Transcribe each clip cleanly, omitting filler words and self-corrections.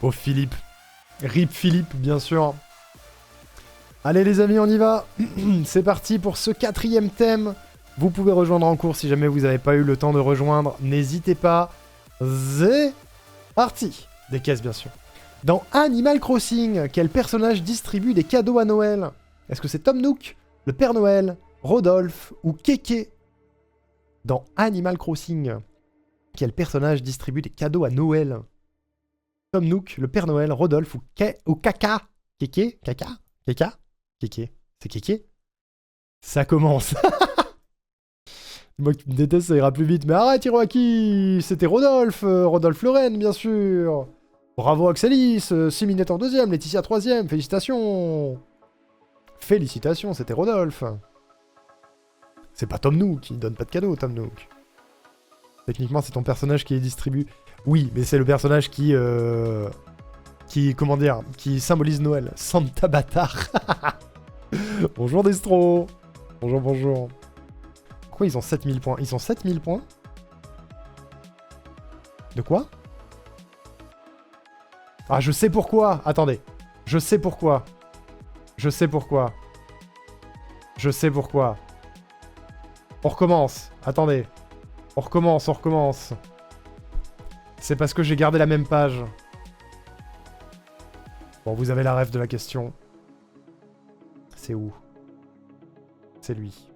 Oh Philippe. Rip Philippe, bien sûr. Allez les amis, on y va. C'est parti pour ce 4e thème. Vous pouvez rejoindre en cours si jamais vous n'avez pas eu le temps de rejoindre. N'hésitez pas. C'est parti. Des caisses, bien sûr. Dans Animal Crossing, quel personnage distribue des cadeaux à Noël? Est-ce que c'est Tom Nook, le Père Noël, Rodolphe ou Kéké? Dans Animal Crossing, quel personnage distribue des cadeaux à Noël? Tom Nook, le Père Noël, Rodolphe ou Kaka? Kéké? Kaka? Keka? Kéké. C'est Kéké? Ça commence. Moi qui me déteste, ça ira plus vite. Mais arrête, Hiroaki! C'était Rodolphe! Rodolphe Lorraine, bien sûr! Bravo Axelis! Siminette en 2ème, Laetitia 3ème, félicitations! Félicitations, c'était Rodolphe! C'est pas Tom Nook, il donne pas de cadeau, Tom Nook. Techniquement, c'est ton personnage qui est distribué. Oui, mais c'est le personnage qui comment dire, qui symbolise Noël. Santa bâtard. Bonjour Destro. Bonjour, bonjour. Pourquoi ils ont 7000 points? Ils ont 7000 points? De quoi? Ah, je sais pourquoi. Attendez. Je sais pourquoi. Je sais pourquoi. Je sais pourquoi. On recommence. Attendez. On recommence, on recommence. C'est parce que j'ai gardé la même page. Bon, vous avez la ref de la question. C'est où? C'est lui.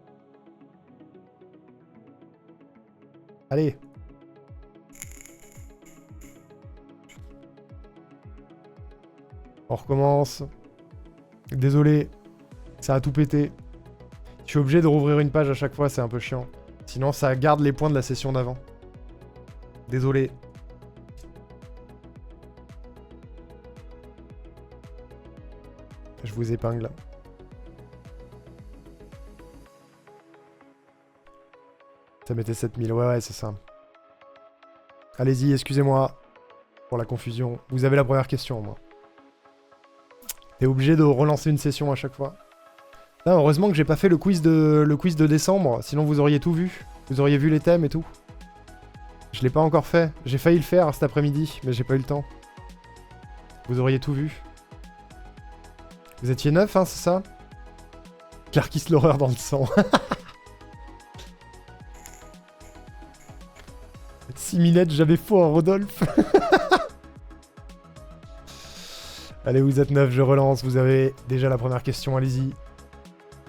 Allez. On recommence. Désolé. Ça a tout pété. Je suis obligé de rouvrir une page à chaque fois, c'est un peu chiant. Sinon, ça garde les points de la session d'avant. Désolé. Je vous épingle. Ça mettait 7000. Ouais, c'est ça. Allez-y, excusez-moi pour la confusion. Vous avez la première question, moi. T'es obligé de relancer une session à chaque fois. Ah, heureusement que j'ai pas fait le quiz de décembre, sinon vous auriez tout vu. Vous auriez vu les thèmes et tout. Je l'ai pas encore fait. J'ai failli le faire cet après-midi, mais j'ai pas eu le temps. Vous auriez tout vu. Vous étiez 9, hein, c'est ça? Clarkis l'horreur dans le sang. 6 minettes, j'avais faux en Rodolphe. Allez, vous êtes 9, je relance. Vous avez déjà la première question, allez-y.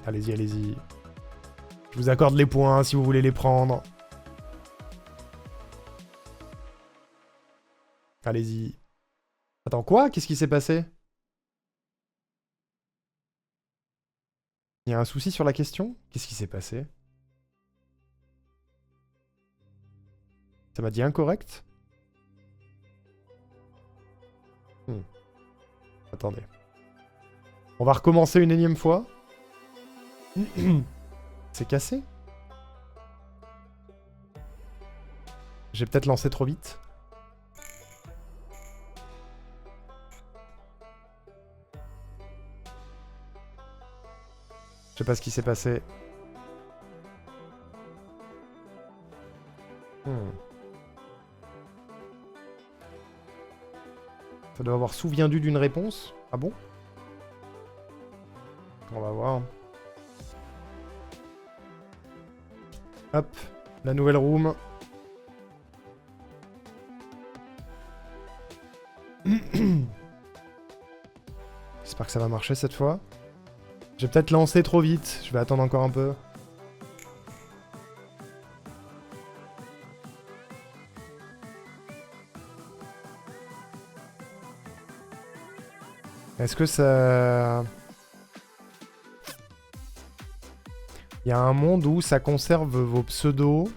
Allez-y, allez-y. Je vous accorde les points si vous voulez les prendre. Allez-y. Attends, quoi? Qu'est-ce qui s'est passé? Il y a un souci sur la question? Qu'est-ce qui s'est passé? Ça m'a dit incorrect? Attendez. On va recommencer une énième fois. C'est cassé? J'ai peut-être lancé trop vite. Je sais pas ce qui s'est passé. Ça doit avoir souviendu d'une réponse. Ah bon? On va voir. Hop, la nouvelle room. J'espère que ça va marcher cette fois. J'ai peut-être lancé trop vite. Je vais attendre encore un peu. Est-ce que ça... Il y a un monde où ça conserve vos pseudos.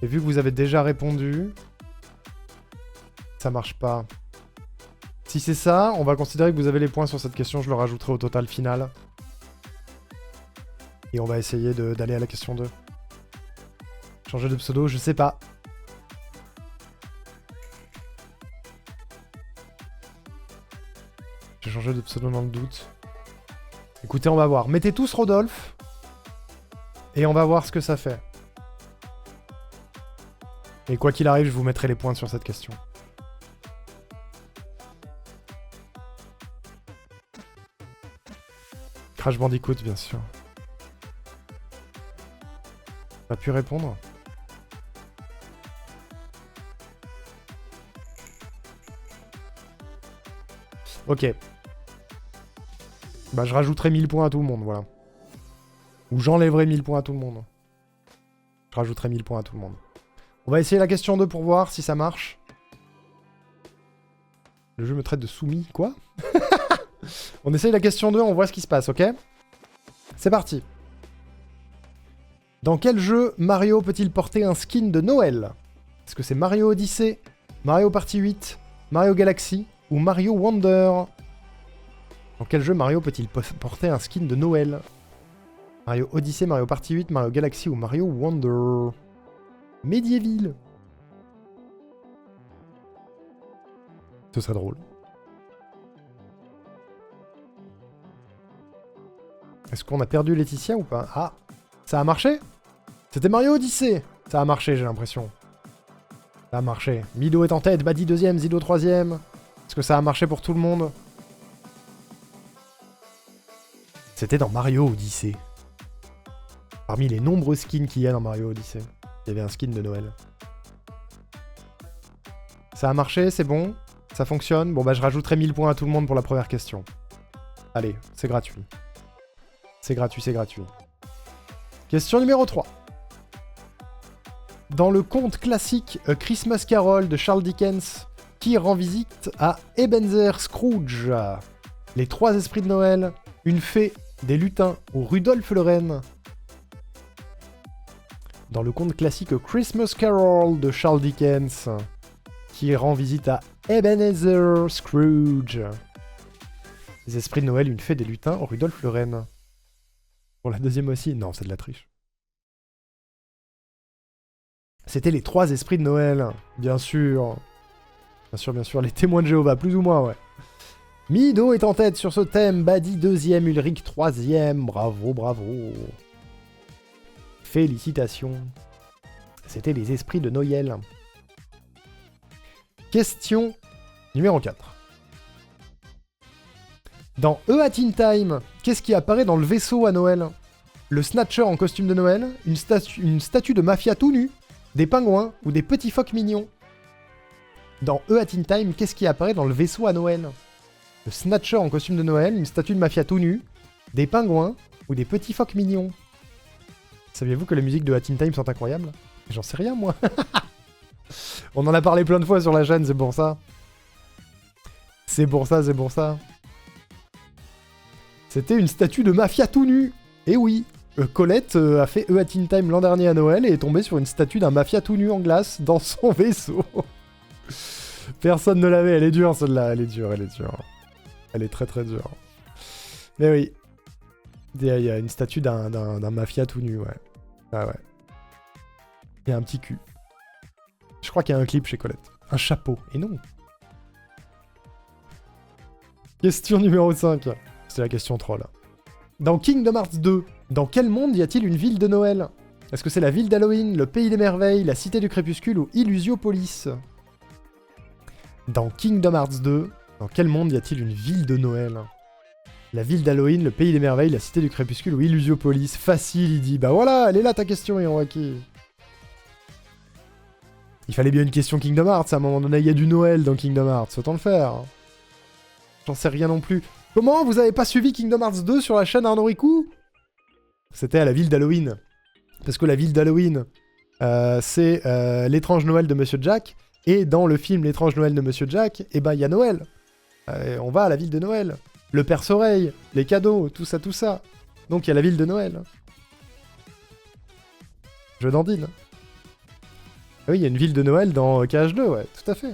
Et vu que vous avez déjà répondu, ça marche pas. Si c'est ça, on va considérer que vous avez les points sur cette question. Je le rajouterai au total final. Et on va essayer d'aller à la question 2. Changer de pseudo, je sais pas. J'ai changé de pseudo dans le doute. Écoutez, on va voir. Mettez tous Rodolphe. Et on va voir ce que ça fait. Et quoi qu'il arrive, je vous mettrai les points sur cette question. Crash Bandicoot, bien sûr. Pas pu répondre. Ok. Bah je rajouterai 1000 points à tout le monde, voilà. Ou j'enlèverai 1000 points à tout le monde. Je rajouterai 1000 points à tout le monde. On va essayer la question 2 pour voir si ça marche. Le jeu me traite de soumis, quoi? On essaye la question 2, on voit ce qui se passe, ok? C'est parti. Dans quel jeu Mario peut-il porter un skin de Noël? Est-ce que c'est Mario Odyssey, Mario Party 8, Mario Galaxy ou Mario Wonder? Dans quel jeu Mario peut-il porter un skin de Noël? Mario Odyssey, Mario Party 8, Mario Galaxy ou Mario Wonder? Medieval. Ce serait drôle. Est-ce qu'on a perdu Laetitia ou pas? Ah, ça a marché? C'était Mario Odyssey. Ça a marché, j'ai l'impression. Ça a marché. Mido est en tête, Badi deuxième, Zido troisième. Est-ce que ça a marché pour tout le monde? C'était dans Mario Odyssey. Parmi les nombreux skins qu'il y a dans Mario Odyssey, il y avait un skin de Noël. Ça a marché, c'est bon? Ça fonctionne? Bon bah je rajouterai 1000 points à tout le monde pour la première question. Allez, c'est gratuit. C'est gratuit, c'est gratuit. Question numéro 3. Dans le conte classique A Christmas Carol de Charles Dickens, qui rend visite à Ebenezer Scrooge? Les trois esprits de Noël, une fée, des lutins ou Rudolph le Renne? Dans le conte classique A Christmas Carol de Charles Dickens, qui rend visite à Ebenezer Scrooge. Les esprits de Noël, une fée, des lutins ou Rudolph le Renne? Pour la deuxième aussi? Non, c'est de la triche. C'était les trois esprits de Noël, bien sûr. Bien sûr, bien sûr. Les témoins de Jéhovah, plus ou moins, ouais. Mido est en tête sur ce thème, Badi deuxième, Ulrich troisième. Bravo, bravo. Félicitations. C'était les esprits de Noël. Question numéro 4. Dans A Hat in Time, qu'est-ce qui apparaît dans le vaisseau à Noël? Le Snatcher en costume de Noël, une statue de mafia tout nu, des pingouins ou des petits phoques mignons? Dans A Hat in Time, qu'est-ce qui apparaît dans le vaisseau à Noël? Le Snatcher en costume de Noël, une statue de mafia tout nu, des pingouins ou des petits phoques mignons? Saviez-vous que les musiques de A Hat in Time sont incroyables? J'en sais rien, moi. On en a parlé plein de fois sur la chaîne, c'est pour ça. C'est pour ça, c'est pour ça. C'était une statue de mafia tout nu. Et oui, Colette a fait A Hat in Time l'an dernier à Noël et est tombée sur une statue d'un mafia tout nu en glace dans son vaisseau. Personne ne l'avait, elle est dure celle-là, elle est dure, elle est dure. Elle est très très dure. Mais oui. Il y a une statue d'un mafia tout nu, ouais. Ah ouais. Il y a un petit cul. Je crois qu'il y a un clip chez Colette. Un chapeau. Et non. Question numéro 5. C'est la question troll. Dans Kingdom Hearts 2, dans quel monde y a-t-il une ville de Noël? Est-ce que c'est la ville d'Halloween, le pays des merveilles, la cité du crépuscule ou Illusiopolis? Dans Kingdom Hearts 2, dans quel monde y a-t-il une ville de Noël? La ville d'Halloween, le pays des merveilles, la cité du crépuscule ou Illusiopolis? Facile, il dit. Bah voilà, elle est là ta question, Hiroaki. Il fallait bien une question Kingdom Hearts, à un moment donné, il y a du Noël dans Kingdom Hearts, autant le faire. J'en sais rien non plus. Comment, vous avez pas suivi Kingdom Hearts 2 sur la chaîne Arnaud Riku? C'était à la ville d'Halloween. Parce que la ville d'Halloween, c'est l'étrange Noël de Monsieur Jack, et dans le film L'étrange Noël de Monsieur Jack, eh ben il y a Noël. On va à la ville de Noël. Le perce-oreille, les cadeaux, tout ça, tout ça. Donc il y a la ville de Noël. Je dandine. Ah oui, il y a une ville de Noël dans KH2, ouais, tout à fait.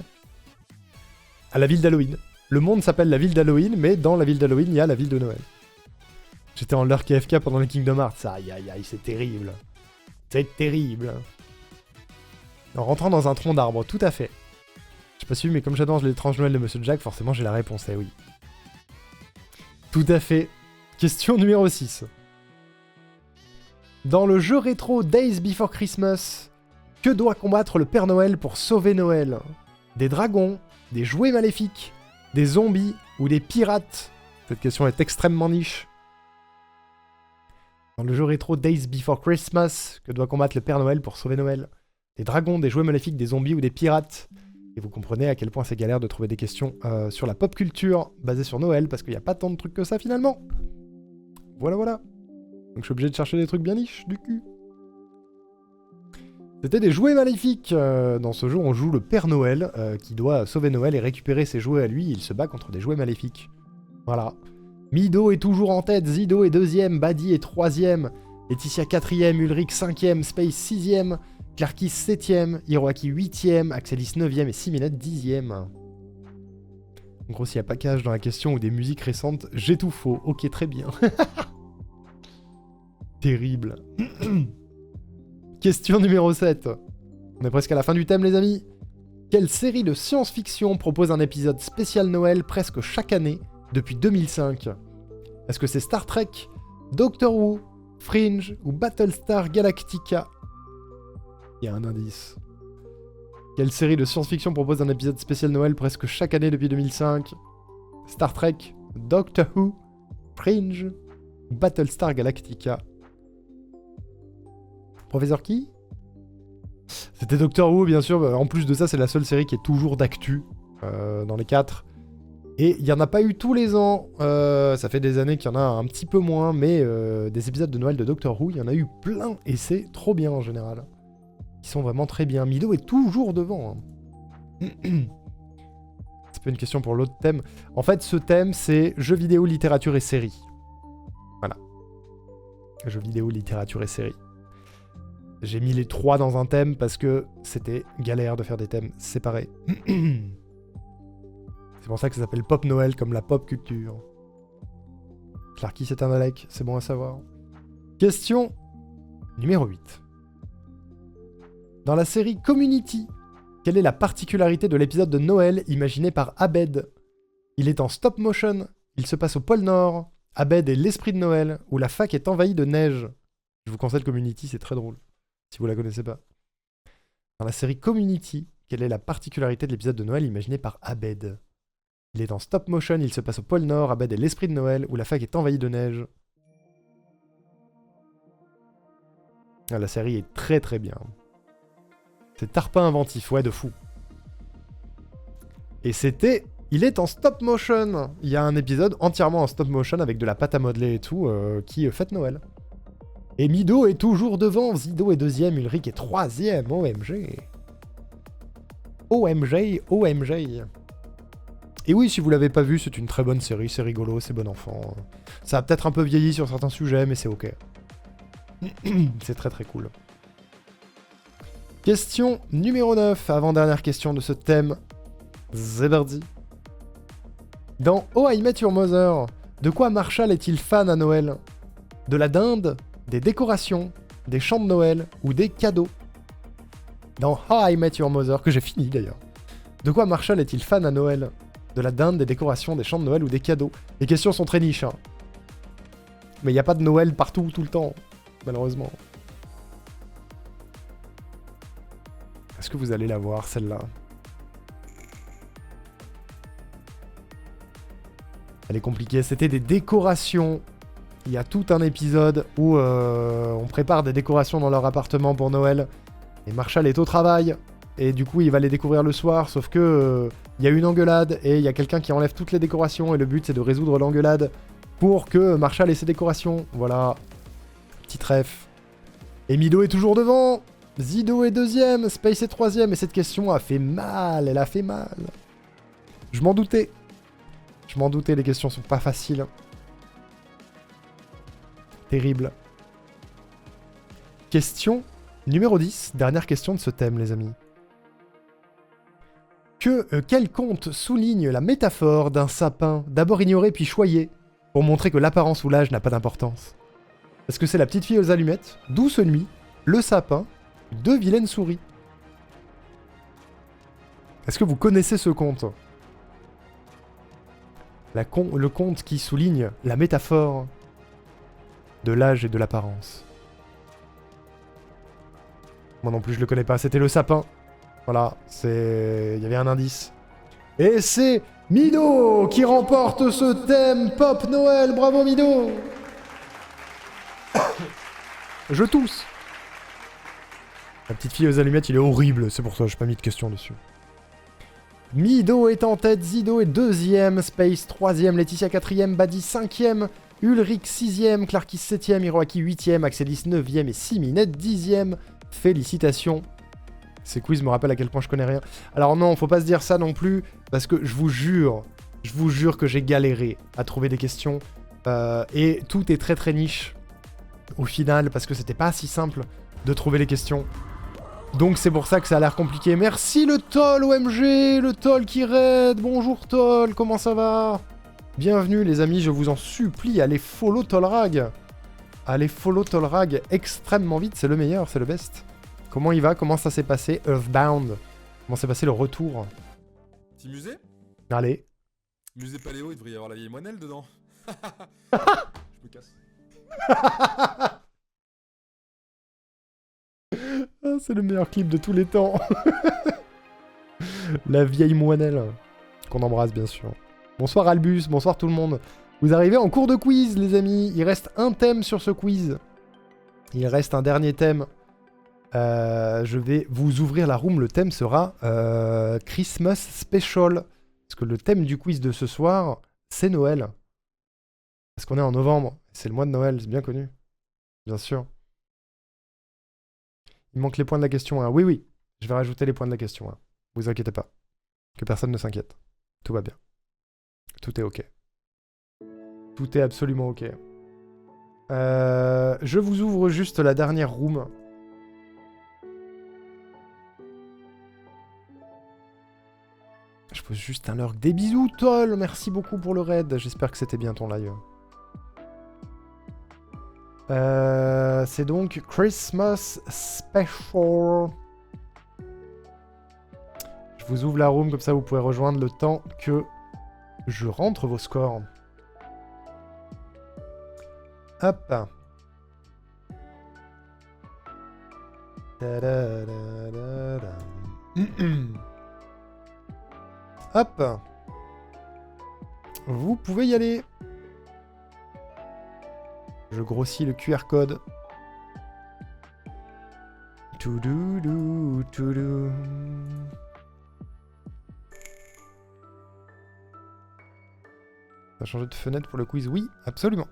À la ville d'Halloween. Le monde s'appelle la ville d'Halloween, mais dans la ville d'Halloween, il y a la ville de Noël. J'étais en lurk KFK pendant les Kingdom Hearts. Aïe, aïe, aïe, c'est terrible. C'est terrible. En rentrant dans un tronc d'arbre, tout à fait. J'ai pas su, mais comme j'adore l'étrange Noël de Monsieur Jack, forcément j'ai la réponse, eh oui. Tout à fait. Question numéro 6. Dans le jeu rétro Days Before Christmas, que doit combattre le Père Noël pour sauver Noël? Des dragons, des jouets maléfiques, des zombies ou des pirates? Cette question est extrêmement niche. Dans le jeu rétro Days Before Christmas, que doit combattre le Père Noël pour sauver Noël? Des dragons, des jouets maléfiques, des zombies ou des pirates? Et vous comprenez à quel point c'est galère de trouver des questions sur la pop culture basées sur Noël, parce qu'il n'y a pas tant de trucs que ça finalement. Voilà, voilà. Donc je suis obligé de chercher des trucs bien niches, du cul. C'était des jouets maléfiques. Dans ce jeu, on joue le Père Noël, qui doit sauver Noël et récupérer ses jouets à lui. Il se bat contre des jouets maléfiques. Voilà. Mido est toujours en tête, Zido est 2ème, Buddy est 3ème, Laetitia 4ème, Ulrich 5ème, Space 6ème, Clarkis 7ème, Hiroaki 8ème, Axelis 9ème et Siminette 10ème. En gros, s'il n'y a pas cage dans la question ou des musiques récentes, j'ai tout faux. Ok, très bien. Terrible. Question numéro 7. On est presque à la fin du thème, les amis. Quelle série de science-fiction propose un épisode spécial Noël presque chaque année depuis 2005? Est-ce que c'est Star Trek, Doctor Who, Fringe ou Battlestar Galactica? Il y a un indice. Quelle série de science-fiction propose un épisode spécial Noël presque chaque année depuis 2005? Star Trek, Doctor Who, Fringe ou Battlestar Galactica? Professeur qui? C'était Doctor Who, bien sûr. En plus de ça, c'est la seule série qui est toujours d'actu dans les 4. Et il n'y en a pas eu tous les ans. Ça fait des années qu'il y en a un petit peu moins, mais des épisodes de Noël de Doctor Who, il y en a eu plein. Et c'est trop bien en général. Ils sont vraiment très bien. Mido est toujours devant. Hein. C'est pas une question pour l'autre thème. En fait, ce thème, c'est jeux vidéo, littérature et séries. Voilà. Jeux vidéo, littérature et séries. J'ai mis les 3 dans un thème parce que c'était galère de faire des thèmes séparés. C'est pour ça que ça s'appelle Pop Noël, comme la pop culture. Clarky, c'est un Alec, c'est bon à savoir. Question numéro 8. Dans la série Community, quelle est la particularité de l'épisode de Noël imaginé par Abed? Il est en stop motion, il se passe au pôle Nord, Abed est l'esprit de Noël, ou la fac est envahie de neige. Je vous conseille Community, c'est très drôle, si vous la connaissez pas. Dans la série Community, quelle est la particularité de l'épisode de Noël imaginé par Abed? Il est en stop motion, il se passe au pôle Nord, Abed est l'esprit de Noël, où la fac est envahie de neige. Ah, la série est très très bien. C'est tarpin inventif, ouais, de fou. Et c'était... Il est en stop motion. Il y a un épisode entièrement en stop motion avec de la pâte à modeler et tout, qui fête Noël. Et Mido est toujours devant, Zido est 2ème, Ulrich est 3ème, OMG. OMG, OMG. Et oui, si vous l'avez pas vu, c'est une très bonne série, c'est rigolo, c'est bon enfant. Ça a peut-être un peu vieilli sur certains sujets, mais c'est ok. C'est très très cool. Question numéro 9, avant-dernière question de ce thème. Zeberdi. Dans Oh I Met Your Mother, de quoi Marshall est-il fan à Noël? De la dinde, des décorations, des chants de Noël ou des cadeaux? Dans How I Met Your Mother, que j'ai fini d'ailleurs. De quoi Marshall est-il fan à Noël? De la dinde, des décorations, des chants de Noël ou des cadeaux? Les questions sont très niches, hein. Mais il n'y a pas de Noël partout, tout le temps, malheureusement. Est-ce que vous allez la voir, celle-là? Elle est compliquée. C'était des décorations. Il y a tout un épisode où on prépare des décorations dans leur appartement pour Noël. Et Marshall est au travail. Et du coup, il va les découvrir le soir. Sauf que il y a une engueulade et il y a quelqu'un qui enlève toutes les décorations. Et le but, c'est de résoudre l'engueulade pour que Marshall ait ses décorations. Voilà. Petit ref. Et Mido est toujours devant. Zido est 2ème. Space est 3ème. Et cette question a fait mal. Elle a fait mal. Je m'en doutais. Je m'en doutais, les questions sont pas faciles. Terrible. Question numéro 10. Dernière question de ce thème, les amis. Quel conte souligne la métaphore d'un sapin d'abord ignoré puis choyé pour montrer que l'apparence ou l'âge n'a pas d'importance? Est-ce que c'est La petite fille aux allumettes, Douce nuit, Le sapin, Deux vilaines souris? Est-ce que vous connaissez ce conte? Le conte qui souligne la métaphore de l'âge et de l'apparence. Moi non plus, je le connais pas. C'était Le sapin. Voilà, c'est... Il y avait un indice. Et c'est Mido qui remporte ce thème Pop Noël. Bravo Mido. Je tousse. La petite fille aux allumettes, il est horrible. C'est pour ça que j'ai pas mis de question dessus. Mido est en tête, Zido est deuxième, Space troisième, Laetitia quatrième, Badi cinquième, Ulrich sixième, Clarkis septième, Hiroaki huitième, Axelis neuvième et Siminette dixième. Félicitations. Ces quiz me rappellent à quel point je connais rien. Alors non, faut pas se dire ça non plus, parce que je vous jure que j'ai galéré à trouver des questions. Et tout est très très niche au final, parce que c'était pas si simple de trouver les questions. Donc c'est pour ça que ça a l'air compliqué. Merci le Toll OMG, le Toll qui raid. Bonjour Toll, comment ça va? Bienvenue les amis, je vous en supplie, allez follow Tollrag. Allez follow Tollrag extrêmement vite, c'est le meilleur, c'est le best. Comment il va? Comment ça s'est passé? Earthbound. Comment s'est passé le retour? Petit musée? Allez. Musée Paléo, il devrait y avoir la vieille Moinelle dedans. Je me casse. Ah, c'est le meilleur clip de tous les temps. La vieille moinelle. Qu'on embrasse, bien sûr. Bonsoir Albus, bonsoir tout le monde. Vous arrivez en cours de quiz, les amis. Il reste un thème sur ce quiz. Il reste un dernier thème. Je vais vous ouvrir la room. Le thème sera Christmas Special. Parce que le thème du quiz de ce soir, c'est Noël. Parce qu'on est en novembre. C'est le mois de Noël, c'est bien connu. Bien sûr. Il manque les points de la question 1. Oui, oui. Je vais rajouter les points de la question 1. Vous inquiétez pas. Que personne ne s'inquiète. Tout va bien. Tout est ok. Tout est absolument ok. Je vous ouvre juste la dernière room. Je pose juste un lurk. Des bisous, Toll. Merci beaucoup pour le raid. J'espère que c'était bien ton live. C'est donc Christmas Special. Je vous ouvre la room, comme ça vous pouvez rejoindre le temps que je rentre vos scores. Hop. Hop. Vous pouvez y aller. Je grossis le QR code. Toudoudou, toudou. T'as changé de fenêtre pour le quiz? Oui, absolument.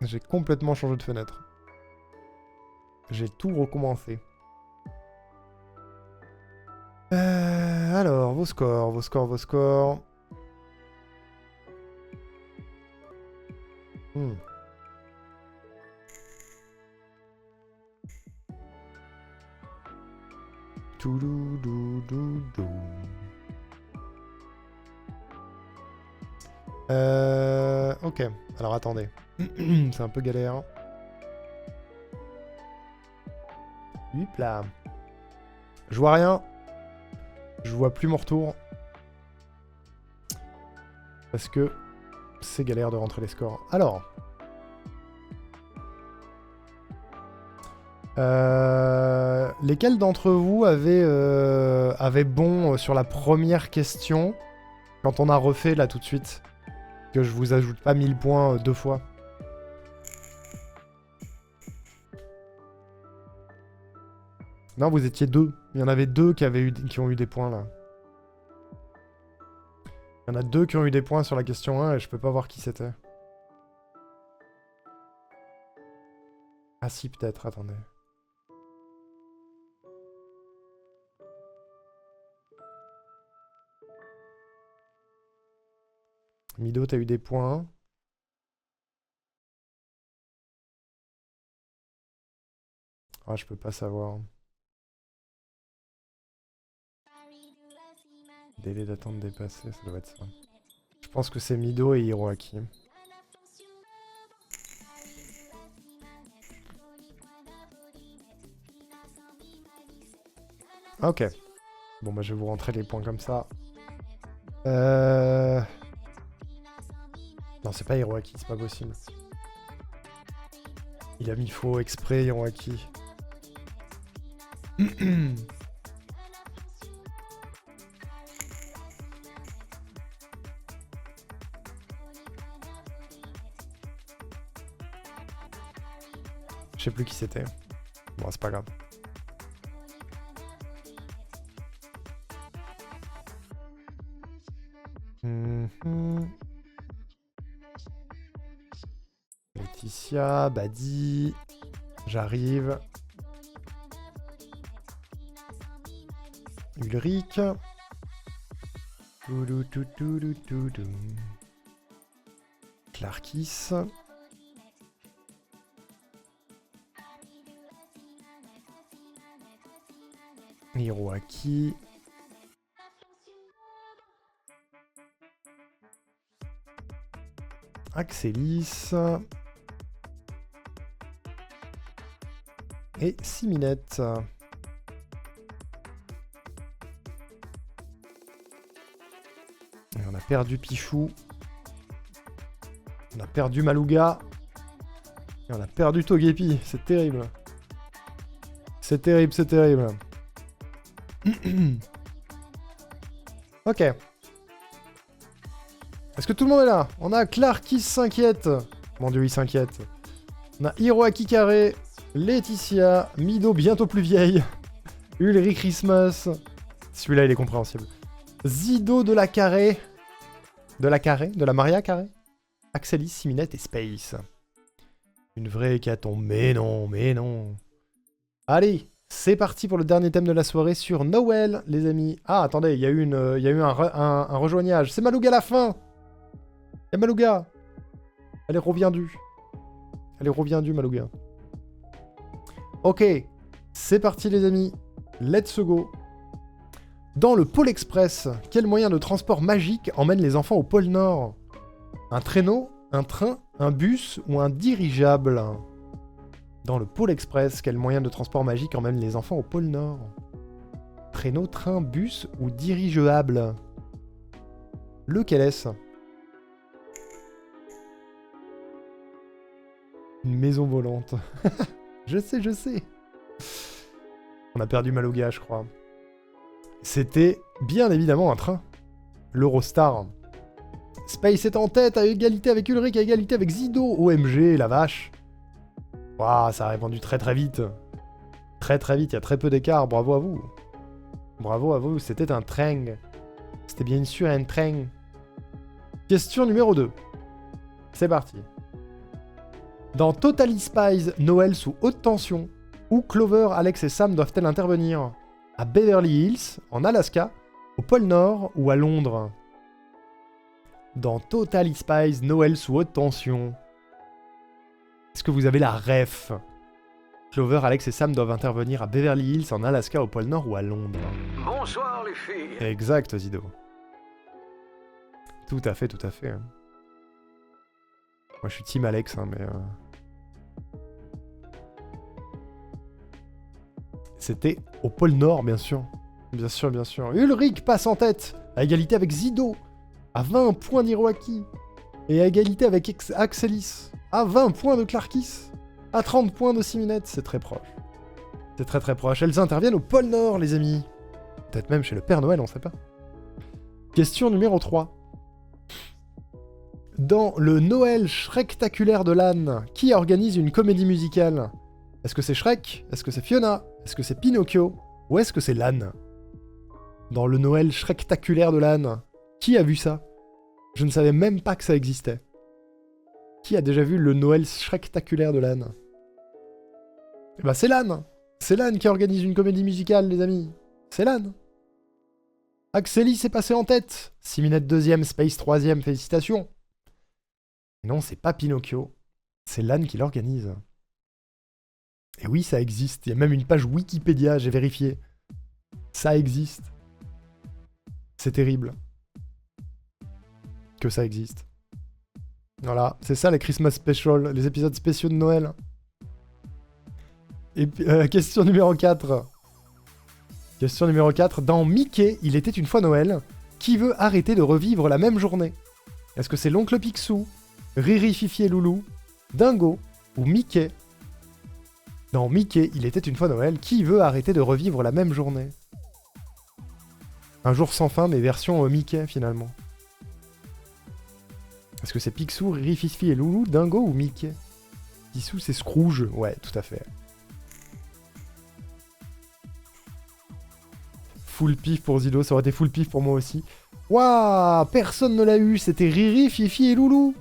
J'ai complètement changé de fenêtre. J'ai tout recommencé. Alors, vos scores, vos scores, vos scores. Touloulouloulou. Ok, alors attendez. C'est un peu galère. Hop là. Je vois rien. Je vois plus mon retour. Parce que c'est galère de rentrer les scores. Alors. Lesquels d'entre vous avaient bon sur la première question quand on a refait là tout de suite? Que je vous ajoute pas 1000 points 2 fois. Non, vous étiez 2. Il y en avait 2 qui ont eu des points là. Il y en a 2 qui ont eu des points sur la question 1 et je peux pas voir qui c'était. Ah si, peut-être, attendez. Mido, t'as eu des points. Ah, je peux pas savoir. Délai d'attente dépassé, ça doit être ça. Je pense que c'est Mido et Hiroaki. Ok. Bon, bah je vais vous rentrer les points comme ça. Non, c'est pas Hiroaki, c'est pas possible. Il a mis faux exprès, Hiroaki. Je sais plus qui c'était. Bon, c'est pas grave. Laetitia, Badi, j'arrive. Ulrich. Clarkis. Hiroaki. Axelis. Et Siminette. Et on a perdu Pichou. On a perdu Malouga. Et on a perdu Togepi. C'est terrible. C'est terrible, c'est terrible. Ok. Est-ce que tout le monde est là? On a Clark qui s'inquiète. Mon dieu, il s'inquiète. On a Hiroaki Carré, Laetitia, Mido bientôt plus vieille, Ulrich Christmas. Celui-là, il est compréhensible. Zido de la Carré. De la Carré? De la Maria Carré? Axelis, Siminette et Space. Une vraie hécatombe. Mais non, mais non. Allez, c'est parti pour le dernier thème de la soirée sur Noël, les amis. Ah, attendez, il y a eu un rejoignage. C'est Malouga à la fin. Et Malouga. Elle est reviendue. Elle est reviendue, Malouga. Ok, c'est parti, les amis. Let's go. Dans le Pôle Express, quel moyen de transport magique emmène les enfants au pôle Nord? Un traîneau, un train, un bus ou un dirigeable? Dans le Pôle Express, quel moyen de transport magique emmène les enfants au pôle Nord? Traîneau, train, bus ou dirigeable? Lequel est-ce? Une maison volante. Je sais, je sais. On a perdu Malouga, je crois. C'était bien évidemment un train. L'Eurostar. Space est en tête à égalité avec Ulrich, à égalité avec Zido. OMG, la vache. Waouh, ça a répondu très très vite. Très très vite, il y a très peu d'écart. Bravo à vous. Bravo à vous, c'était un train. C'était bien sûr un train. Question numéro 2. C'est parti. Dans Totally Spies, Noël sous haute tension, où Clover, Alex et Sam doivent-elles intervenir? À Beverly Hills, en Alaska, au pôle Nord ou à Londres? Dans Totally Spies, Noël sous haute tension. Est-ce que vous avez la ref? Clover, Alex et Sam doivent intervenir à Beverly Hills, en Alaska, au pôle Nord ou à Londres? Bonsoir les filles. Exact, Zido. Tout à fait, tout à fait. Moi, je suis team Alex, hein, mais... C'était au pôle Nord, bien sûr. Bien sûr, bien sûr. Ulrich passe en tête, à égalité avec Zido, à 20 points d'Hiroaki, et à égalité avec Axelis, à 20 points de Clarkis, à 30 points de Siminette. C'est très proche. C'est très très proche. Elles interviennent au pôle Nord, les amis. Peut-être même chez le Père Noël, on sait pas. Question numéro 3. Dans le Noël Shrektaculaire de l'âne, qui organise une comédie musicale? Est-ce que c'est Shrek? Est-ce que c'est Fiona? Est-ce que c'est Pinocchio? Ou est-ce que c'est l'âne? Dans le Noël Shrektaculaire de l'âne, qui a vu ça? Je ne savais même pas que ça existait. Qui a déjà vu le Noël Shrektaculaire de l'âne? Eh ben c'est l'âne! C'est l'âne qui organise une comédie musicale, les amis. C'est l'âne. Axelis est passé en tête. Siminette 2ème, Space 3ème, félicitations. Non, c'est pas Pinocchio. C'est l'âne qui l'organise. Et oui, ça existe. Il y a même une page Wikipédia, j'ai vérifié. Ça existe. C'est terrible. Que ça existe. Voilà, c'est ça les Christmas Special, les épisodes spéciaux de Noël. Et question numéro 4. Question numéro 4. Dans Mickey, il était une fois Noël. Qui veut arrêter de revivre la même journée? Est-ce que c'est l'oncle Picsou, Riri, Fifi et Loulou, Dingo ou Mickey? Dans Mickey, il était une fois Noël. Qui veut arrêter de revivre la même journée? Un jour sans fin, mais version Mickey, finalement. Est-ce que c'est Picsou, Riri, Fifi et Loulou, Dingo ou Mickey? Picsou, c'est Scrooge. Ouais, tout à fait. full pif pour Zido, ça aurait été full pif pour moi aussi. Waouh, personne ne l'a eu, c'était Riri, Fifi et Loulou.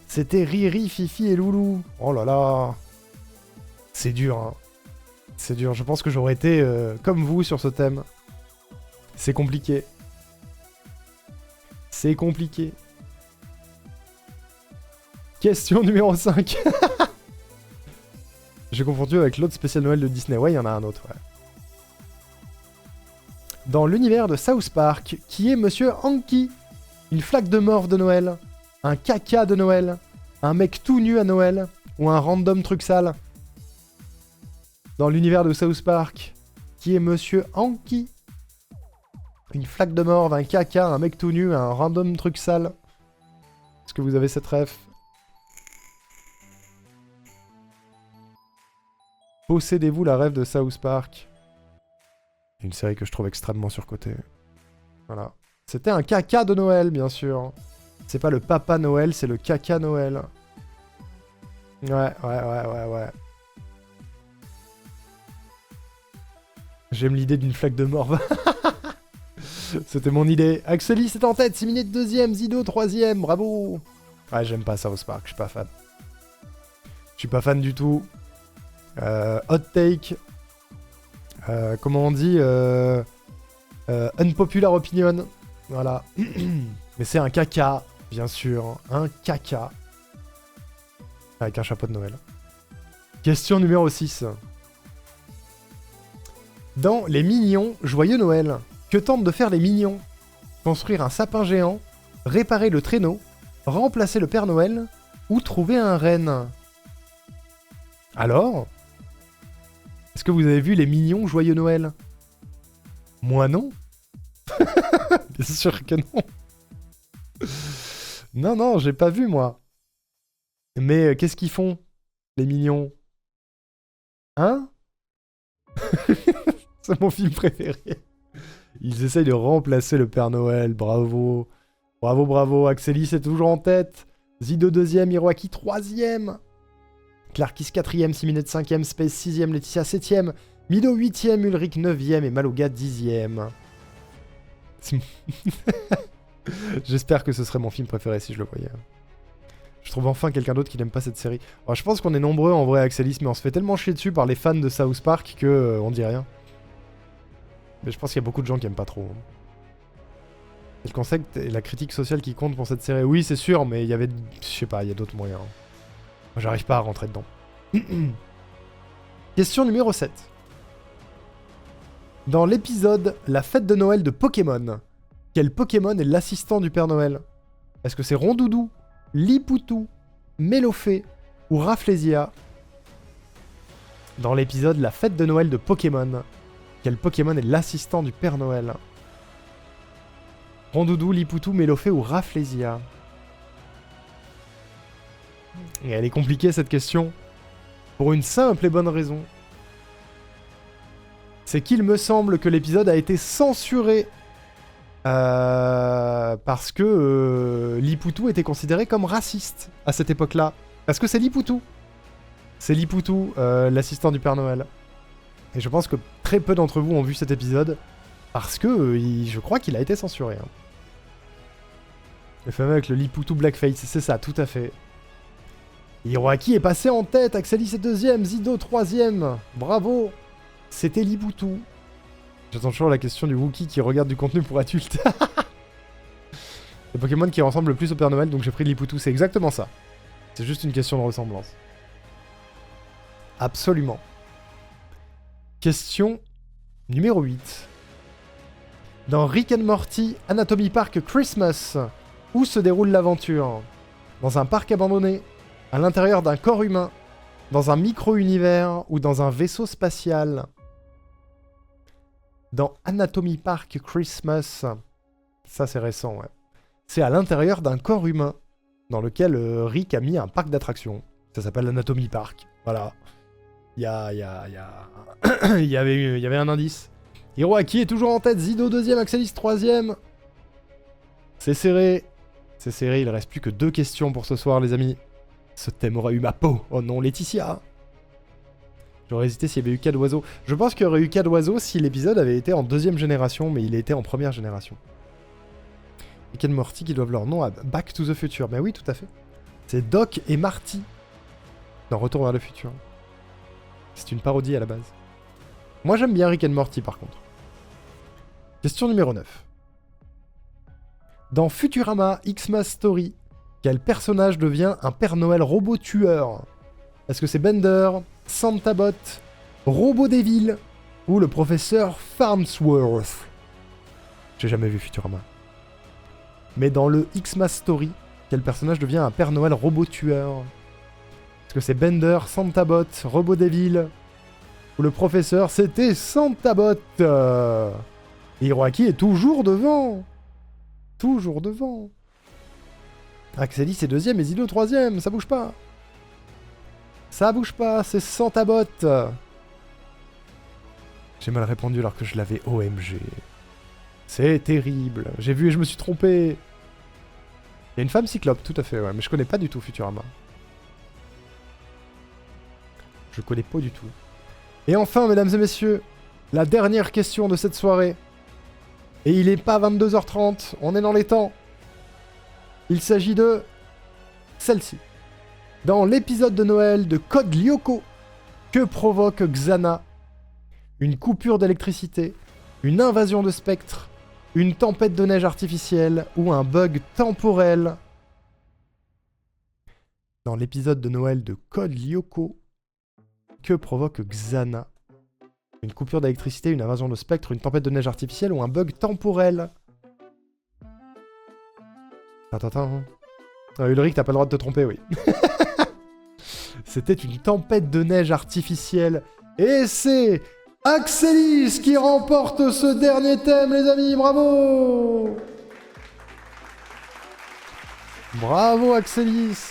C'était Riri, Fifi et Loulou. Oh là là. C'est dur, hein. C'est dur, je pense que j'aurais été comme vous sur ce thème. C'est compliqué. C'est compliqué. Question numéro 5. J'ai confondu avec l'autre spécial Noël de Disney. Ouais, il y en a un autre, ouais. Dans l'univers de South Park, qui est Monsieur Hanky? Une flaque de morve de Noël? Un caca de Noël? Un mec tout nu à Noël? Ou un random truc sale? Dans l'univers de South Park, qui est Monsieur Hanky? Une flaque de morve, un caca, un mec tout nu, un random truc sale? Est-ce que vous avez cette ref? Possédez-vous la rêve de South Park? Une série que je trouve extrêmement surcotée. Voilà. C'était un caca de Noël, bien sûr. C'est pas le papa Noël, c'est le caca Noël. Ouais. J'aime l'idée d'une flaque de morve. C'était mon idée. Axelis est en tête, 6 minutes deuxième, Zido troisième, bravo. Ouais, j'aime pas South Park, je suis pas fan. Je suis pas fan du tout. Hot take. Comment on dit unpopular opinion. Voilà. Mais c'est un caca, bien sûr. Un caca. Avec un chapeau de Noël. Question numéro 6. Dans Les Mignons, Joyeux Noël, que tentent de faire les mignons? Construire un sapin géant, réparer le traîneau, remplacer le Père Noël ou trouver un renne? Alors, est-ce que vous avez vu Les Mignons, Joyeux Noël? Moi non. Bien sûr que non. Non, j'ai pas vu moi. Mais qu'est-ce qu'ils font, les mignons? Hein? C'est mon film préféré. Ils essayent de remplacer le Père Noël, bravo. Bravo, Axelis est toujours en tête. Zido deuxième, Hiroaki troisième. Clarkis 4ème, Siminette 5ème, Space 6ème, Laetitia 7ème, Mido 8ème, Ulrich 9ème et Maloga 10ème. J'espère que ce serait mon film préféré si je le voyais. Je trouve enfin quelqu'un d'autre qui n'aime pas cette série. Alors, je pense qu'on est nombreux en vrai, Axelis, mais on se fait tellement chier dessus par les fans de South Park que on dit rien. Mais je pense qu'il y a beaucoup de gens qui aiment pas trop. Et le concept et la critique sociale qui compte pour cette série. Oui, c'est sûr, mais il y avait... Je sais pas, il y a d'autres moyens. Moi, j'arrive pas à rentrer dedans. Question numéro 7. Dans l'épisode La fête de Noël de Pokémon, quel Pokémon est l'assistant du Père Noël? Est-ce que c'est Rondoudou, Lipoutou, Mélofée ou Rafflesia? Dans l'épisode La fête de Noël de Pokémon, quel Pokémon est l'assistant du Père Noël? Rondoudou, Lipoutou, Mélofée ou Rafflesia? Et elle est compliquée cette question, pour une simple et bonne raison. C'est qu'il me semble que l'épisode a été censuré parce que Lipoutou était considéré comme raciste à cette époque-là. Parce que c'est Lipoutou. C'est Lipoutou, l'assistant du Père Noël. Et je pense que très peu d'entre vous ont vu cet épisode parce que je crois qu'il a été censuré. Hein. Le fameux avec le Lipoutou Blackface, c'est ça, tout à fait. Hiroaki est passé en tête, Axelis est deuxième, Zido troisième. Bravo. C'était Lipoutou. J'attends toujours la question du Wookie qui regarde du contenu pour adultes. Le Pokémon qui ressemble le plus au Père Noël, donc j'ai pris Lipoutou, c'est exactement ça. C'est juste une question de ressemblance. Absolument. Question numéro 8. Dans Rick and Morty, Anatomy Park Christmas, où se déroule l'aventure? Dans un parc abandonné, à l'intérieur d'un corps humain, dans un micro-univers ou dans un vaisseau spatial? Dans Anatomy Park Christmas, ça c'est récent, ouais. C'est à l'intérieur d'un corps humain, dans lequel Rick a mis un parc d'attractions. Ça s'appelle Anatomy Park, voilà. Il y avait un indice. Hiroaki est toujours en tête, Zido deuxième, Axelis troisième. C'est serré. C'est serré, il ne reste plus que 2 questions pour ce soir, les amis. Ce thème aura eu ma peau. Oh non, Laetitia. J'aurais hésité s'il y avait eu cas d'oiseau. Je pense qu'il y aurait eu cas d'oiseau si l'épisode avait été en 2e génération, mais il était en 1re génération. Rick et Morty qui doivent leur nom à Back to the Future. Ben oui, tout à fait. C'est Doc et Marty dans Retour vers le futur. C'est une parodie à la base. Moi j'aime bien Rick and Morty par contre. Question numéro 9. Dans Futurama Xmas Story, quel personnage devient un Père Noël robot tueur? Est-ce que c'est Bender, Santabot, Robot Devil ou le professeur Farnsworth? J'ai jamais vu Futurama. Mais dans le Xmas Story, quel personnage devient un Père Noël robot tueur? Est-ce que c'est Bender, Santabot, Robot Devil ou le professeur? C'était Santabot. Hiroaki est toujours devant. Toujours devant. Axelis est 2ème et Zido 3ème, ça bouge pas. Ça bouge pas, c'est Santabot. J'ai mal répondu alors que je l'avais OMG. C'est terrible. J'ai vu et je me suis trompé. Il y a une femme cyclope, tout à fait, ouais, mais je connais pas du tout Futurama. Je connais pas du tout. Et enfin, mesdames et messieurs, la dernière question de cette soirée. Et il est pas 22h30, on est dans les temps. Il s'agit de celle-ci. Dans l'épisode de Noël de Code Lyoko, que provoque Xana? Une coupure d'électricité, une invasion de spectres, une tempête de neige artificielle ou un bug temporel? Dans l'épisode de Noël de Code Lyoko, que provoque Xana? Une coupure d'électricité, une invasion de spectres, une tempête de neige artificielle ou un bug temporel? Attends. Ulrich, t'as pas le droit de te tromper, oui. C'était une tempête de neige artificielle. Et c'est Axelis qui remporte ce dernier thème, les amis. Bravo! Bravo, Axelis!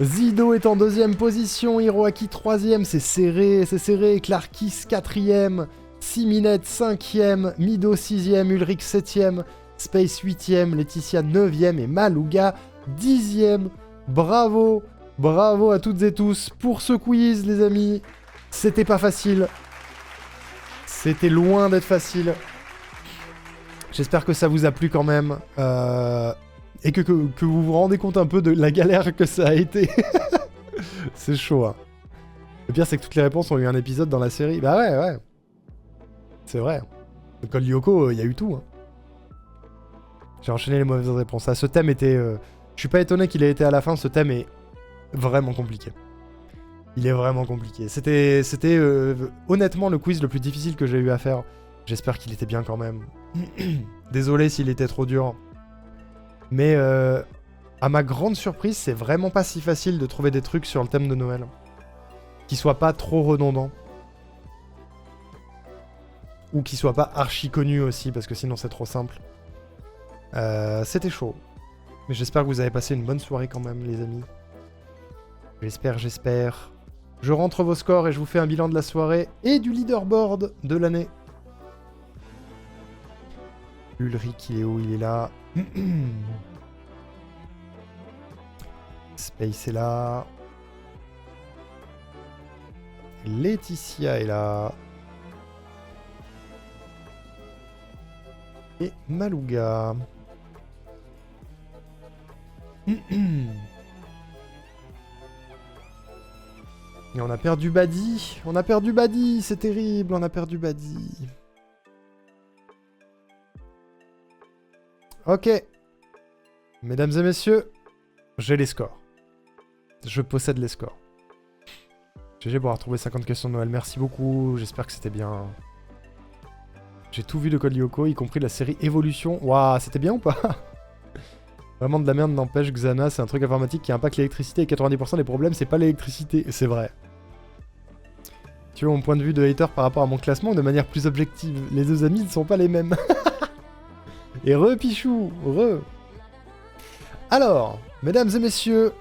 Zido est en 2ème position, Hiroaki 3ème, c'est serré, Clarkis 4ème, Siminette 5ème, Mido 6ème, Ulrich 7ème, Space 8ème, Laetitia 9ème et Malouga 10ème. Bravo, bravo à toutes et tous pour ce quiz, les amis. C'était pas facile. C'était loin d'être facile. J'espère que ça vous a plu quand même. Et que vous vous rendez compte un peu de la galère que ça a été. C'est chaud, hein. Le pire, c'est que toutes les réponses ont eu un épisode dans la série. Bah ouais. C'est vrai. Le Code Lyoko, il y a eu tout, hein. J'ai enchaîné les mauvaises réponses. Ah, ce thème était... Je suis pas étonné qu'il ait été à la fin. Ce thème est vraiment compliqué. Il est vraiment compliqué. C'était honnêtement le quiz le plus difficile que j'ai eu à faire. J'espère qu'il était bien quand même. Désolé s'il était trop dur. Mais à ma grande surprise, c'est vraiment pas si facile de trouver des trucs sur le thème de Noël qui soient pas trop redondants. Ou qui soient pas archi connus aussi, parce que sinon c'est trop simple. C'était chaud. Mais j'espère que vous avez passé une bonne soirée quand même, les amis. J'espère. Je rentre vos scores et je vous fais un bilan de la soirée et du leaderboard de l'année. Ulrich, il est où? Il est là. Space est là. Laetitia est là. Et Malouga. Et on a perdu Badi. On a perdu Badi. C'est terrible. On a perdu Badi. Ok. Mesdames et messieurs, j'ai les scores. Je possède les scores. GG pour avoir trouvé 50 questions de Noël. Merci beaucoup. J'espère que c'était bien. J'ai tout vu de Code Lyoko, y compris la série Evolution. Waouh, c'était bien ou pas? Vraiment de la merde, n'empêche. Xana, c'est un truc informatique qui impacte l'électricité et 90% des problèmes, c'est pas l'électricité. C'est vrai. Tu vois mon point de vue de hater par rapport à mon classement de manière plus objective. Les deux amis ne sont pas les mêmes. Et Pichou, Alors, mesdames et messieurs,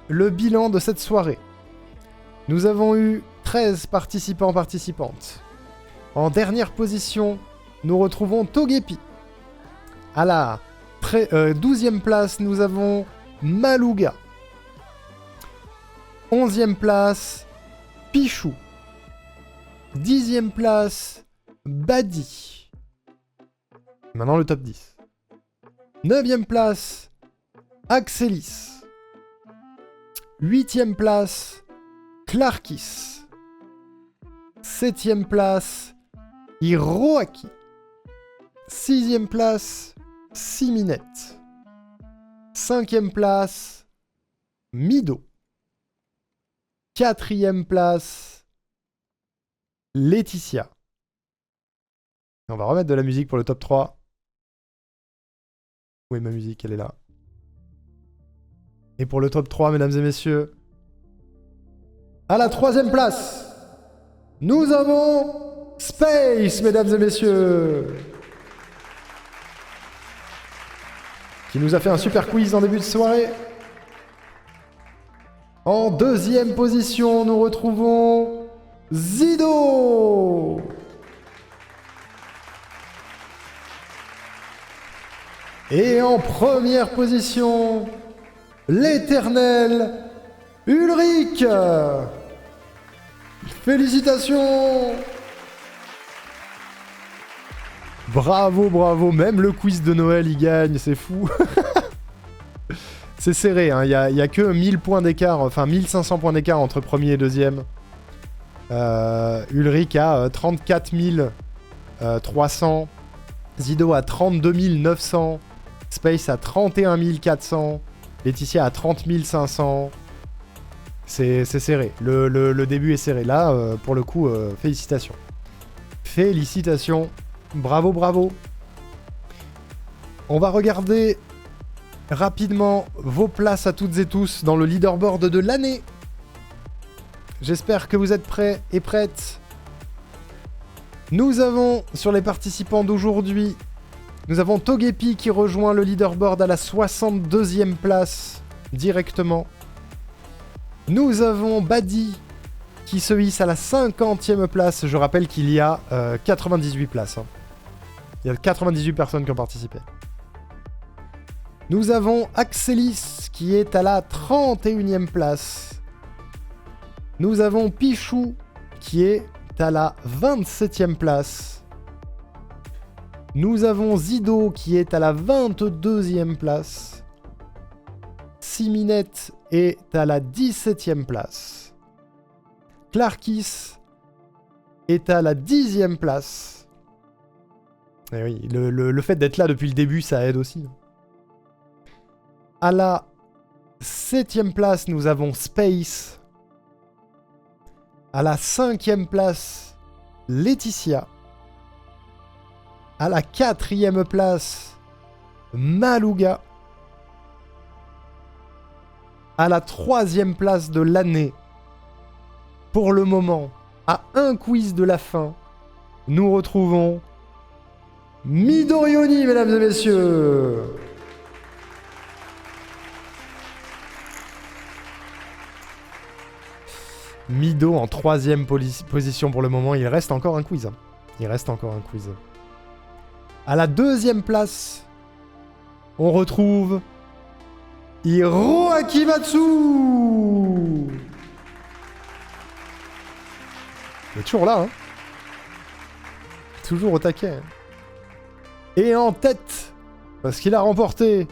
le bilan de cette soirée. Nous avons eu 13 participantes. En dernière position, nous retrouvons Togepi. À la 12e place, nous avons Malouga. 11e place, Pichou. 10e place, Badi. Maintenant le top 10. 9e place, Axelis. 8e place, Clarkis. 7e place, Hiroaki. 6e place, Siminette. 5e place, Mido. 4e place, Laetitia. On va remettre de la musique pour le top 3. Où est ma musique? Elle est là. Et pour le top 3, mesdames et messieurs, à la 3e place, nous avons Space, mesdames et messieurs, qui nous a fait un super quiz en début de soirée. En 2e position, nous retrouvons Zido. Et en 1re position, l'éternel Ulrich. Félicitations. Bravo, bravo. Même le quiz de Noël, il gagne, c'est fou. C'est serré, hein. Il y a que 1000 points d'écart, enfin 1500 points d'écart entre premier et deuxième. Ulrich a 34 300. Zido a 32 900. Space a 31 400. Laetitia a 30 500. C'est serré. Le début est serré. Là, pour le coup, félicitations. Félicitations. Bravo, bravo. On va regarder rapidement vos places à toutes et tous dans le leaderboard de l'année. J'espère que vous êtes prêts et prêtes. Nous avons, sur les participants d'aujourd'hui, nous avons Togepi qui rejoint le leaderboard à la 62e place directement. Nous avons Badi qui se hisse à la 50e place. Je rappelle qu'il y a 98 places. Hein. Il y a 98 personnes qui ont participé. Nous avons Axelis qui est à la 31e place. Nous avons Pichou qui est à la 27e place. Nous avons Zido qui est à la 22e place. Siminette est à la 17e place. Clarkis est à la 10e place. Et oui, le fait d'être là depuis le début, ça aide aussi. À la 7e place, nous avons Space. À la 5e place, Laetitia. À la 4e place, Malouga. À la 3e place de l'année, pour le moment, à un quiz de la fin, nous retrouvons Midorioni, mesdames et messieurs. Mido en 3e position pour le moment. Il reste encore un quiz. À la 2e place, on retrouve Hiro Akimatsu. Il est toujours là, hein. Toujours au taquet. Et en tête, parce qu'il a remporté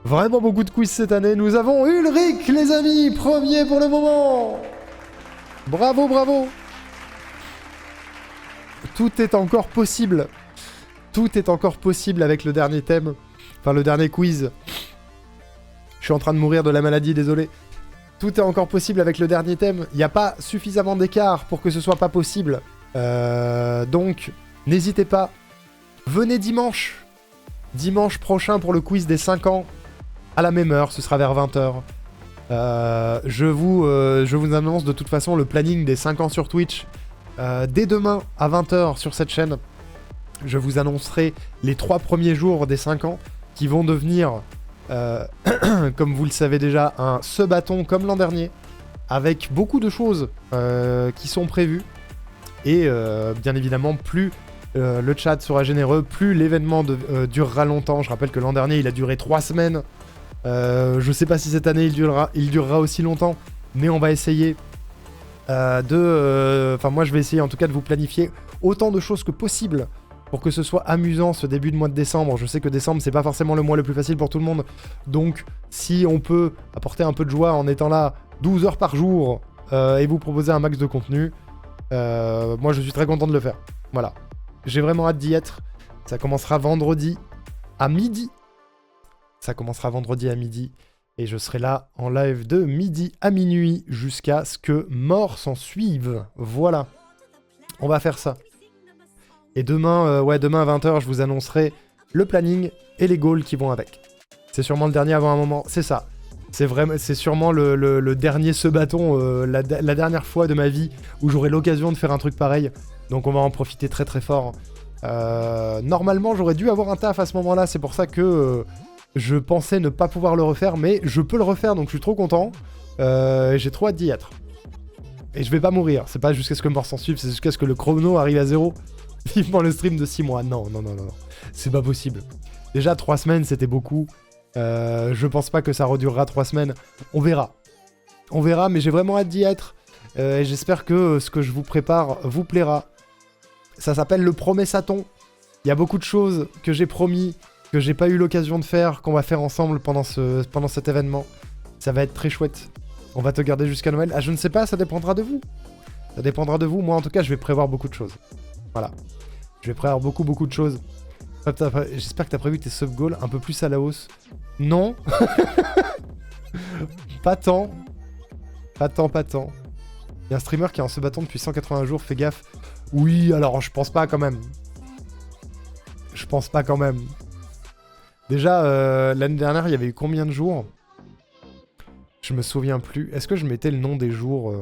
vraiment beaucoup de quiz cette année, nous avons Ulrich, les amis, premier pour le moment. Bravo, bravo. Tout est encore possible. Tout est encore possible avec le dernier thème. Enfin, le dernier quiz. Je suis en train de mourir de la maladie, désolé. Tout est encore possible avec le dernier thème. Il n'y a pas suffisamment d'écart pour que ce soit pas possible. Donc, n'hésitez pas. Venez dimanche. Dimanche prochain pour le quiz des 5 ans. À la même heure, ce sera vers 20h. Je vous annonce de toute façon le planning des 5 ans sur Twitch. Dès demain à 20h sur cette chaîne, je vous annoncerai les 3 premiers jours des 5 ans qui vont devenir, comme vous le savez déjà, un sub-bâton comme l'an dernier, avec beaucoup de choses qui sont prévues. Et bien évidemment, plus le chat sera généreux, plus l'événement durera longtemps. Je rappelle que l'an dernier, il a duré 3 semaines. Je sais pas si cette année il durera aussi longtemps, mais on va essayer Enfin, moi, je vais essayer en tout cas de vous planifier autant de choses que possible pour que ce soit amusant ce début de mois de décembre. Je sais que décembre, c'est pas forcément le mois le plus facile pour tout le monde. Donc, si on peut apporter un peu de joie en étant là 12 heures par jour et vous proposer un max de contenu, moi, je suis très content de le faire. Voilà. J'ai vraiment hâte d'y être. Ça commencera vendredi à midi. Et je serai là en live de midi à minuit jusqu'à ce que mort s'en suive. Voilà. On va faire ça. Et demain, demain à 20h, je vous annoncerai le planning et les goals qui vont avec. C'est sûrement le dernier avant un moment. C'est ça. C'est sûrement le dernier ce bâton, la dernière fois de ma vie où j'aurai l'occasion de faire un truc pareil. Donc on va en profiter très très fort. Normalement, j'aurais dû avoir un taf à ce moment-là. C'est pour ça que je pensais ne pas pouvoir le refaire. Mais je peux le refaire, donc je suis trop content. J'ai trop hâte d'y être. Et je vais pas mourir. C'est pas jusqu'à ce que mort s'en suive, c'est jusqu'à ce que le chrono arrive à 0. Vivement le stream de 6 mois. Non. C'est pas possible. Déjà, 3 semaines, c'était beaucoup. Je pense pas que ça redurera 3 semaines. On verra, mais j'ai vraiment hâte d'y être. Et j'espère que ce que je vous prépare vous plaira. Ça s'appelle le Promessathon. Il y a beaucoup de choses que j'ai promis, que j'ai pas eu l'occasion de faire, qu'on va faire ensemble pendant cet événement. Ça va être très chouette. On va te garder jusqu'à Noël. Ah, je ne sais pas, ça dépendra de vous. Ça dépendra de vous. Moi, en tout cas, je vais prévoir beaucoup de choses. Voilà. Je vais prévoir beaucoup de choses. J'espère que t'as prévu tes sub-goals un peu plus à la hausse. Non. Pas tant. Il y a un streamer qui est en sub-bâton depuis 180 jours, fais gaffe. Oui, alors je pense pas quand même. Déjà, l'année dernière, il y avait eu combien de jours? Je me souviens plus. Est-ce que je mettais le nom des jours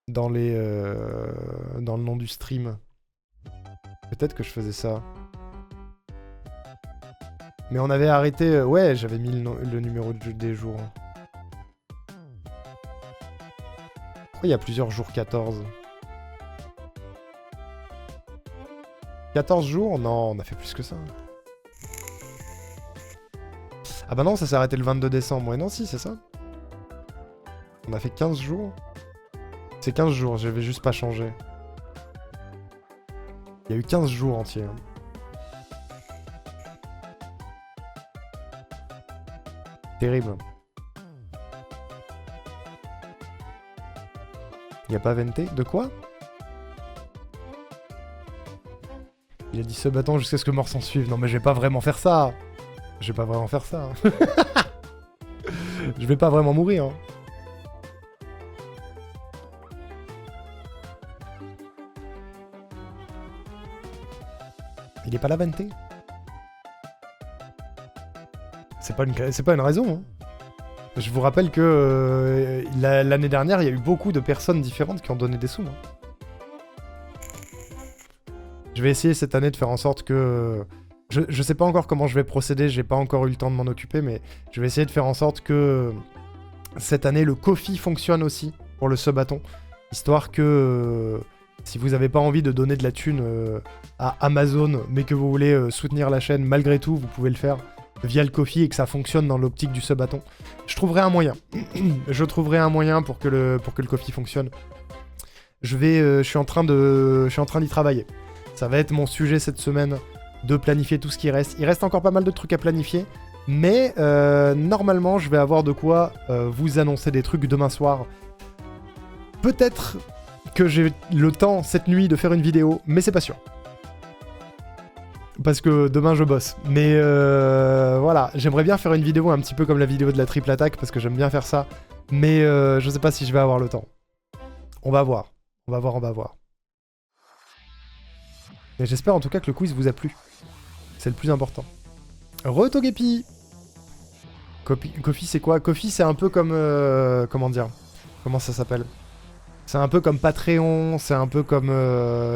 dans le nom du stream? Peut-être que je faisais ça. Mais on avait arrêté... Ouais, j'avais mis le numéro des jours. Pourquoi il y a plusieurs jours 14? 14 jours? Non, on a fait plus que ça. Ah bah non, ça s'est arrêté le 22 décembre. Ouais, non, si, c'est ça. On a fait 15 jours. C'est 15 jours, je vais juste pas changer. Il y a eu 15 jours entiers. Hein. Terrible. Il n'y a pas Vente? De quoi? Il a dit ce bâton jusqu'à ce que mort s'en suive. Non mais je vais pas vraiment faire ça. Je vais pas vraiment mourir. Hein. Il est pas là, Vente? C'est pas une raison. Hein. Je vous rappelle que l'année dernière, il y a eu beaucoup de personnes différentes qui ont donné des sous. Hein. Je vais essayer cette année de faire en sorte que... Je sais pas encore comment je vais procéder, j'ai pas encore eu le temps de m'en occuper, mais je vais essayer de faire en sorte que cette année, le Ko-fi fonctionne aussi pour le sub-bâton. Histoire que... si vous n'avez pas envie de donner de la thune à Amazon, mais que vous voulez soutenir la chaîne malgré tout, vous pouvez le faire via le Ko-fi et que ça fonctionne dans l'optique du sub-bâton. Je trouverai un moyen. Je trouverai un moyen pour que le Ko-fi fonctionne. Je suis en train d'y travailler. Ça va être mon sujet cette semaine, de planifier tout ce qui reste. Il reste encore pas mal de trucs à planifier, mais normalement, je vais avoir de quoi vous annoncer des trucs demain soir. Peut-être que j'ai le temps cette nuit de faire une vidéo, mais c'est pas sûr. Parce que demain je bosse. Mais voilà, j'aimerais bien faire une vidéo un petit peu comme la vidéo de la triple attaque, parce que j'aime bien faire ça. Mais je sais pas si je vais avoir le temps. On va voir. On va voir. Et j'espère en tout cas que le quiz vous a plu. C'est le plus important. Re-Togepi. Ko-fi c'est quoi? Ko-fi c'est un peu comme... comment dire? Comment ça s'appelle? C'est un peu comme Patreon, c'est un peu comme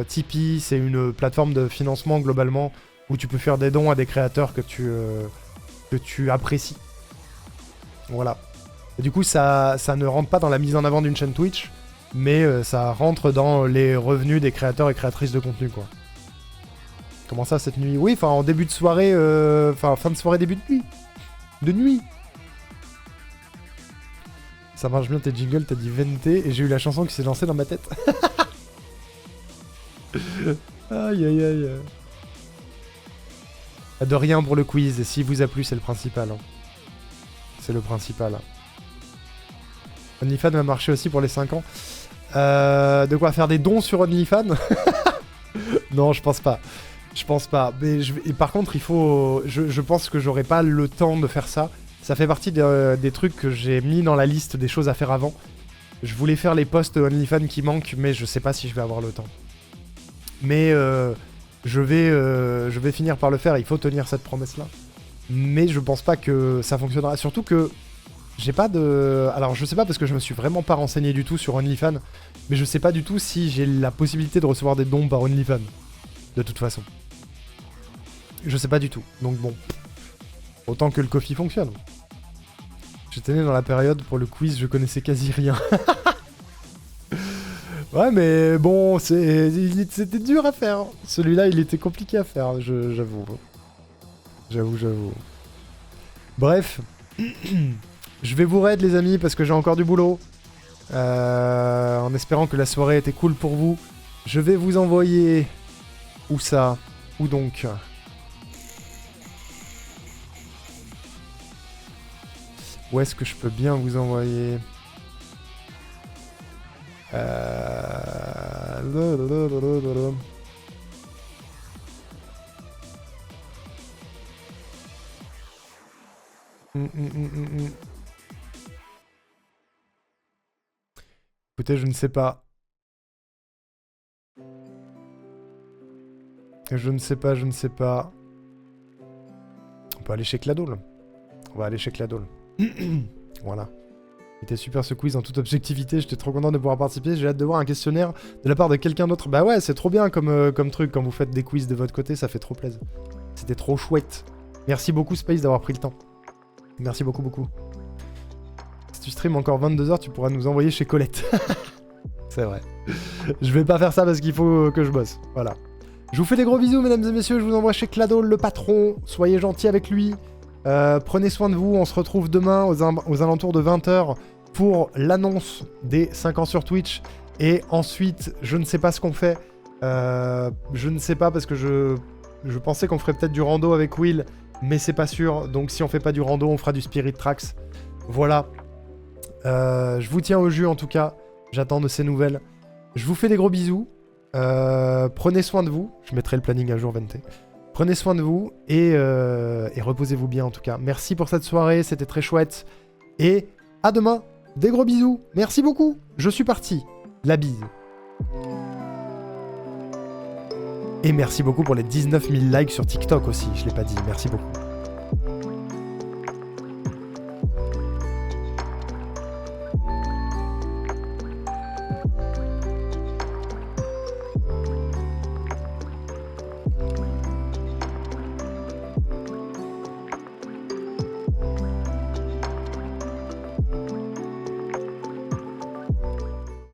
Tipeee, c'est une plateforme de financement globalement où tu peux faire des dons à des créateurs que tu apprécies. Voilà. Et du coup, ça ne rentre pas dans la mise en avant d'une chaîne Twitch, mais ça rentre dans les revenus des créateurs et créatrices de contenu, quoi. Comment ça, cette nuit? Oui, enfin, en début de soirée, fin de soirée, début de nuit. Ça marche bien tes jingles, t'as dit Vente et j'ai eu la chanson qui s'est lancée dans ma tête. Aïe aïe aïe. De rien pour le quiz, et s'il vous a plu, c'est le principal. Hein. C'est le principal. OnlyFans va marcher aussi pour les 5 ans. De quoi faire des dons sur OnlyFans? Non, je pense pas. Je pense pas. Mais et par contre, il faut. Je pense que j'aurai pas le temps de faire ça. Ça fait partie des trucs que j'ai mis dans la liste des choses à faire avant. Je voulais faire les posts OnlyFans qui manquent, mais je sais pas si je vais avoir le temps. Mais je vais finir par le faire. Il faut tenir cette promesse-là. Mais je pense pas que ça fonctionnera. Surtout que j'ai pas de... Alors je sais pas parce que je me suis vraiment pas renseigné du tout sur OnlyFans. Mais je sais pas du tout si j'ai la possibilité de recevoir des dons par OnlyFans. De toute façon. Je sais pas du tout. Donc bon. Autant que le Ko-fi fonctionne. J'étais né dans la période pour le quiz, je connaissais quasi rien. Ouais mais bon, c'était dur à faire. Celui-là il était compliqué à faire, j'avoue. J'avoue. Bref. Je vais vous raid les amis parce que j'ai encore du boulot. En espérant que la soirée était cool pour vous. Je vais vous envoyer... Où ça? Où donc? Où est-ce que je peux bien vous envoyer? Écoutez, je ne sais pas. Je ne sais pas. On peut aller chez Cladol. On va aller chez Cladol. Voilà. C'était super ce quiz en toute objectivité, j'étais trop content de pouvoir participer, j'ai hâte de voir un questionnaire de la part de quelqu'un d'autre. Bah ouais, c'est trop bien comme truc, quand vous faites des quiz de votre côté, ça fait trop plaisir. C'était trop chouette. Merci beaucoup Space d'avoir pris le temps. Merci beaucoup. Si tu stream encore 22h, tu pourras nous envoyer chez Colette. C'est vrai. Je vais pas faire ça parce qu'il faut que je bosse. Voilà. Je vous fais des gros bisous mesdames et messieurs, je vous envoie chez Cladol, le patron. Soyez gentils avec lui. Prenez soin de vous, on se retrouve demain aux alentours de 20h pour l'annonce des 5 ans sur Twitch. Et ensuite, je ne sais pas ce qu'on fait. Je ne sais pas parce que je pensais qu'on ferait peut-être du rando avec Will, mais c'est pas sûr. Donc si on fait pas du rando, on fera du Spirit Tracks. Voilà. Je vous tiens au jus en tout cas. J'attends de ces nouvelles. Je vous fais des gros bisous. Prenez soin de vous. Je mettrai le planning à jour, Vente. Prenez soin de vous et reposez-vous bien en tout cas. Merci pour cette soirée, c'était très chouette. Et à demain, des gros bisous. Merci beaucoup, je suis parti. La bise. Et merci beaucoup pour les 19 000 likes sur TikTok aussi, je l'ai pas dit, merci beaucoup.